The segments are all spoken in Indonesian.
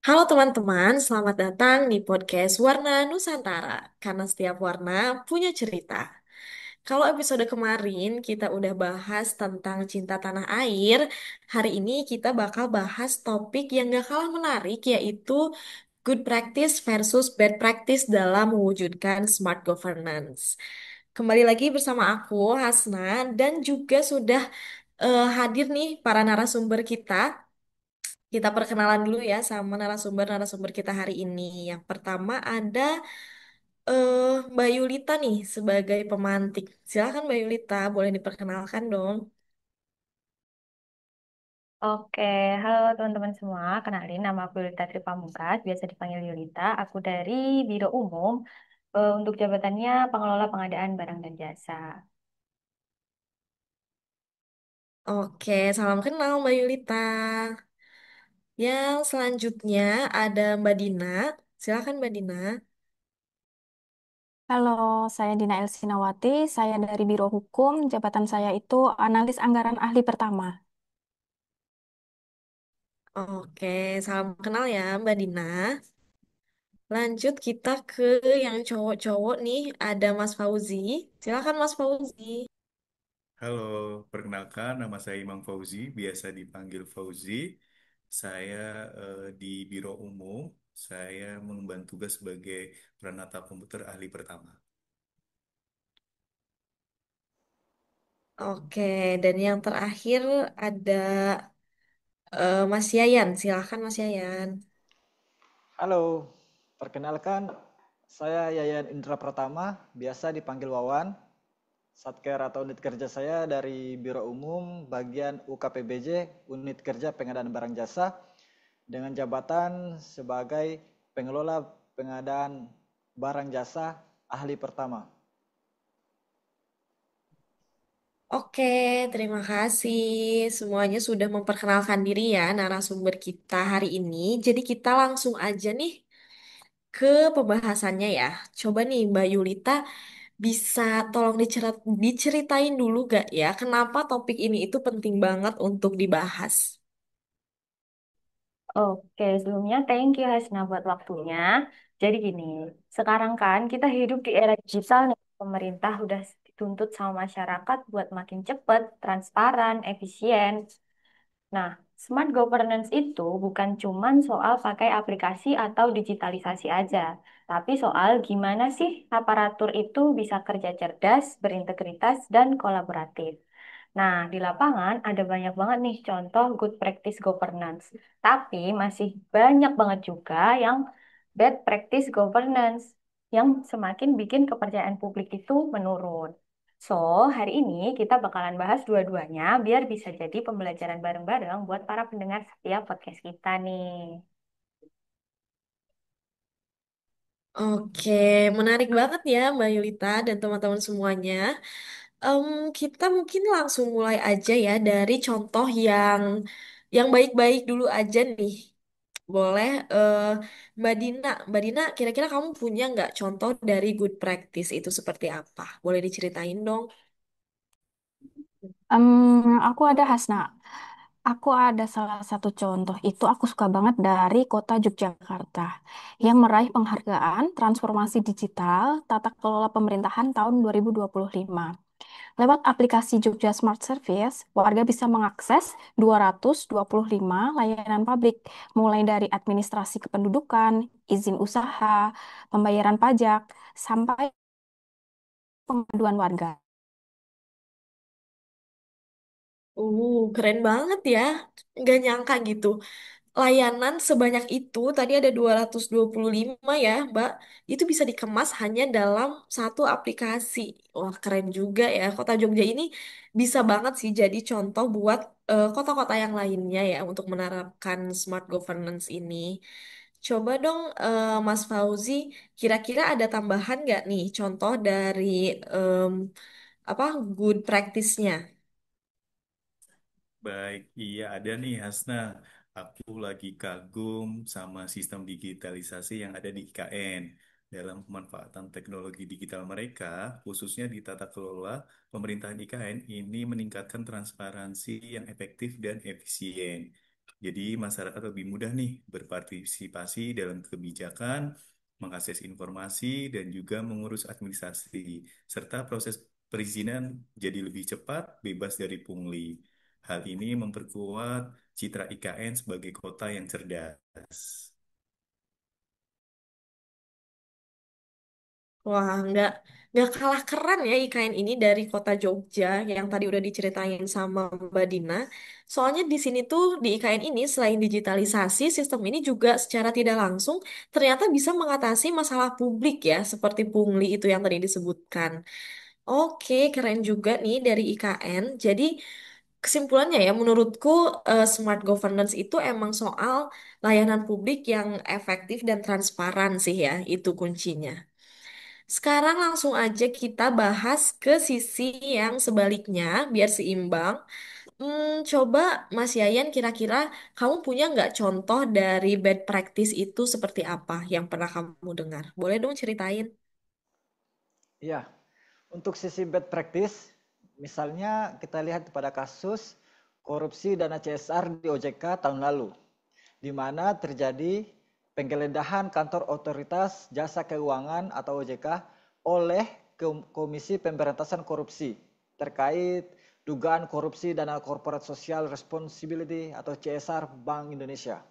Halo teman-teman, selamat datang di podcast Warna Nusantara. Karena setiap warna punya cerita. Kalau episode kemarin kita udah bahas tentang cinta tanah air, hari ini kita bakal bahas topik yang gak kalah menarik, yaitu good practice versus bad practice dalam mewujudkan smart governance. Kembali lagi bersama aku, Hasna, dan juga sudah hadir nih para narasumber kita. Kita perkenalan dulu ya sama narasumber-narasumber kita hari ini. Yang pertama ada Mbak Yulita nih sebagai pemantik. Silakan Mbak Yulita, boleh diperkenalkan dong. Oke, halo teman-teman semua. Kenalin, nama aku Yulita Tri Pamungkas, biasa dipanggil Yulita. Aku dari Biro Umum, untuk jabatannya Pengelola Pengadaan Barang dan Jasa. Oke, salam kenal Mbak Yulita. Yang selanjutnya ada Mbak Dina. Silakan Mbak Dina. Halo, saya Dina Elsinawati. Saya dari Biro Hukum. Jabatan saya itu analis anggaran ahli pertama. Oke, salam kenal ya Mbak Dina. Lanjut kita ke yang cowok-cowok nih. Ada Mas Fauzi. Silakan Mas Fauzi. Halo, perkenalkan nama saya Imam Fauzi, biasa dipanggil Fauzi. Saya di Biro Umum, saya mengemban tugas sebagai peranata komputer ahli pertama. Oke, dan yang terakhir ada Mas Yayan. Silakan Mas Yayan. Halo, perkenalkan saya Yayan Indra Pratama, biasa dipanggil Wawan. Satker atau unit kerja saya dari Biro Umum bagian UKPBJ, Unit Kerja Pengadaan Barang Jasa, dengan jabatan sebagai pengelola pengadaan barang jasa ahli pertama. Oke, terima kasih. Semuanya sudah memperkenalkan diri ya narasumber kita hari ini. Jadi kita langsung aja nih ke pembahasannya ya. Coba nih Mbak Yulita bisa tolong diceritain dulu gak ya kenapa topik ini itu penting banget untuk dibahas. Oke, sebelumnya thank you Hasna buat waktunya. Jadi gini, sekarang kan kita hidup di era digital nih. Pemerintah udah dituntut sama masyarakat buat makin cepat, transparan, efisien. Nah, smart governance itu bukan cuman soal pakai aplikasi atau digitalisasi aja, tapi soal gimana sih aparatur itu bisa kerja cerdas, berintegritas, dan kolaboratif. Nah, di lapangan ada banyak banget nih contoh good practice governance, tapi masih banyak banget juga yang bad practice governance yang semakin bikin kepercayaan publik itu menurun. So, hari ini kita bakalan bahas dua-duanya biar bisa jadi pembelajaran bareng-bareng buat para pendengar setiap podcast kita nih. Oke, menarik banget ya Mbak Yulita dan teman-teman semuanya. Em, kita mungkin langsung mulai aja ya dari contoh yang baik-baik dulu aja nih. Boleh, Mbak Dina. Mbak Dina, kira-kira kamu punya nggak contoh dari good practice itu seperti apa? Boleh diceritain dong. Aku ada Hasna. Aku ada salah satu contoh itu aku suka banget dari kota Yogyakarta yang meraih penghargaan transformasi digital tata kelola pemerintahan tahun 2025. Lewat aplikasi Jogja Smart Service, warga bisa mengakses 225 layanan publik, mulai dari administrasi kependudukan, izin usaha, pembayaran pajak, sampai pengaduan warga. Keren banget ya. Nggak nyangka gitu. Layanan sebanyak itu, tadi ada 225 ya, Mbak. Itu bisa dikemas hanya dalam satu aplikasi. Wah, keren juga ya. Kota Jogja ini bisa banget sih jadi contoh buat kota-kota yang lainnya ya untuk menerapkan smart governance ini. Coba dong, Mas Fauzi, kira-kira ada tambahan nggak nih contoh dari em, apa good practice-nya? Baik, iya ada nih Hasna. Aku lagi kagum sama sistem digitalisasi yang ada di IKN. Dalam pemanfaatan teknologi digital mereka, khususnya di tata kelola pemerintahan IKN, ini meningkatkan transparansi yang efektif dan efisien. Jadi masyarakat lebih mudah nih berpartisipasi dalam kebijakan, mengakses informasi, dan juga mengurus administrasi, serta proses perizinan jadi lebih cepat, bebas dari pungli. Hal ini memperkuat citra IKN sebagai kota yang cerdas. Wah, nggak kalah keren ya IKN ini dari kota Jogja yang tadi udah diceritain sama Mbak Dina. Soalnya di sini tuh di IKN ini selain digitalisasi, sistem ini juga secara tidak langsung ternyata bisa mengatasi masalah publik ya, seperti pungli itu yang tadi disebutkan. Oke, keren juga nih dari IKN. Jadi kesimpulannya ya, menurutku smart governance itu emang soal layanan publik yang efektif dan transparan sih ya, itu kuncinya. Sekarang langsung aja kita bahas ke sisi yang sebaliknya, biar seimbang. Coba Mas Yayan kira-kira kamu punya nggak contoh dari bad practice itu seperti apa yang pernah kamu dengar? Boleh dong ceritain? Iya, untuk sisi bad practice, misalnya kita lihat pada kasus korupsi dana CSR di OJK tahun lalu, di mana terjadi penggeledahan kantor otoritas jasa keuangan atau OJK oleh Komisi Pemberantasan Korupsi terkait dugaan korupsi dana corporate social responsibility atau CSR Bank Indonesia.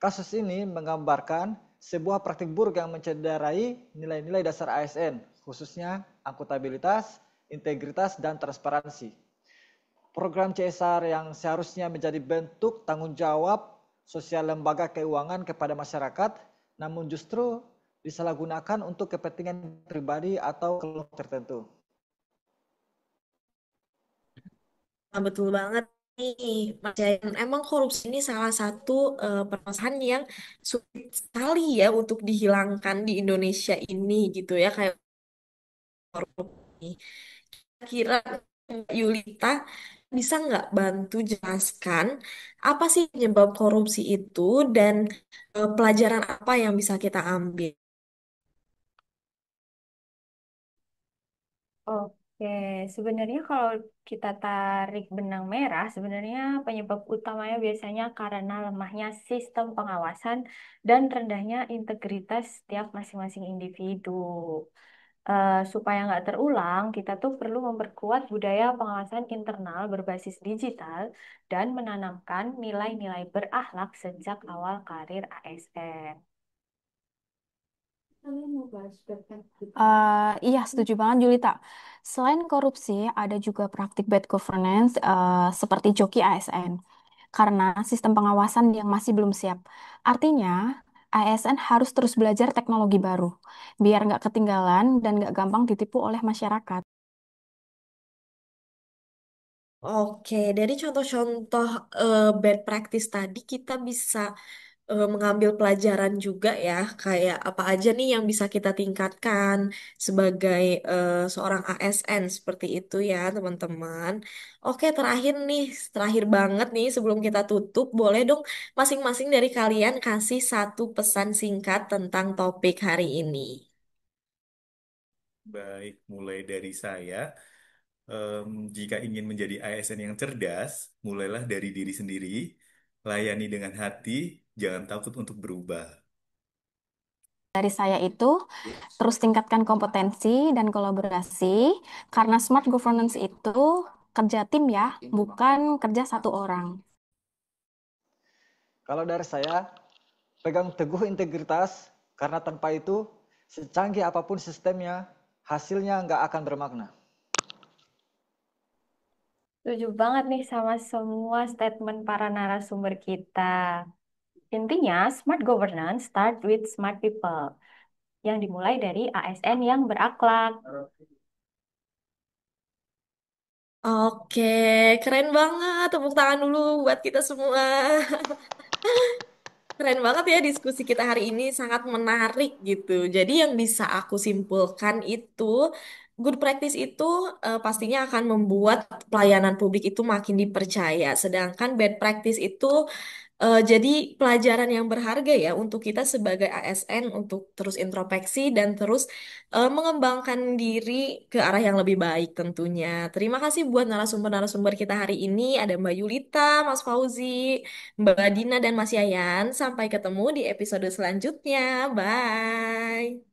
Kasus ini menggambarkan sebuah praktik buruk yang mencederai nilai-nilai dasar ASN, khususnya akuntabilitas, integritas, dan transparansi. Program CSR yang seharusnya menjadi bentuk tanggung jawab sosial lembaga keuangan kepada masyarakat, namun justru disalahgunakan untuk kepentingan pribadi atau kelompok tertentu. Nah, betul banget nih, Mas Yayan. Emang korupsi ini salah satu permasalahan yang sulit sekali ya untuk dihilangkan di Indonesia ini gitu ya, kayak korupsi. Kira Mbak Yulita bisa nggak bantu jelaskan apa sih penyebab korupsi itu dan pelajaran apa yang bisa kita ambil? Oke, sebenarnya kalau kita tarik benang merah, sebenarnya penyebab utamanya biasanya karena lemahnya sistem pengawasan dan rendahnya integritas setiap masing-masing individu. Supaya nggak terulang, kita tuh perlu memperkuat budaya pengawasan internal berbasis digital dan menanamkan nilai-nilai berakhlak sejak awal karir ASN. Iya, setuju banget Julita. Selain korupsi, ada juga praktik bad governance seperti joki ASN. Karena sistem pengawasan yang masih belum siap. Artinya, ASN harus terus belajar teknologi baru, biar nggak ketinggalan dan nggak gampang ditipu oleh masyarakat. Oke, dari contoh-contoh bad practice tadi kita bisa mengambil pelajaran juga ya, kayak apa aja nih yang bisa kita tingkatkan sebagai seorang ASN seperti itu ya, teman-teman. Oke, terakhir nih, terakhir banget nih sebelum kita tutup, boleh dong masing-masing dari kalian kasih satu pesan singkat tentang topik hari ini. Baik, mulai dari saya. Jika ingin menjadi ASN yang cerdas, mulailah dari diri sendiri, layani dengan hati, jangan takut untuk berubah. Dari saya itu, terus tingkatkan kompetensi dan kolaborasi, karena smart governance itu kerja tim ya, bukan kerja satu orang. Kalau dari saya, pegang teguh integritas, karena tanpa itu, secanggih apapun sistemnya, hasilnya nggak akan bermakna. Setuju banget nih sama semua statement para narasumber kita. Intinya, smart governance start with smart people, yang dimulai dari ASN yang berakhlak. Oke, keren banget. Tepuk tangan dulu buat kita semua. Keren banget ya diskusi kita hari ini sangat menarik gitu. Jadi yang bisa aku simpulkan itu good practice itu pastinya akan membuat pelayanan publik itu makin dipercaya. Sedangkan bad practice itu Jadi pelajaran yang berharga ya untuk kita sebagai ASN untuk terus introspeksi dan terus mengembangkan diri ke arah yang lebih baik tentunya. Terima kasih buat narasumber-narasumber kita hari ini. Ada Mbak Yulita, Mas Fauzi, Mbak Dina, dan Mas Yayan. Sampai ketemu di episode selanjutnya. Bye.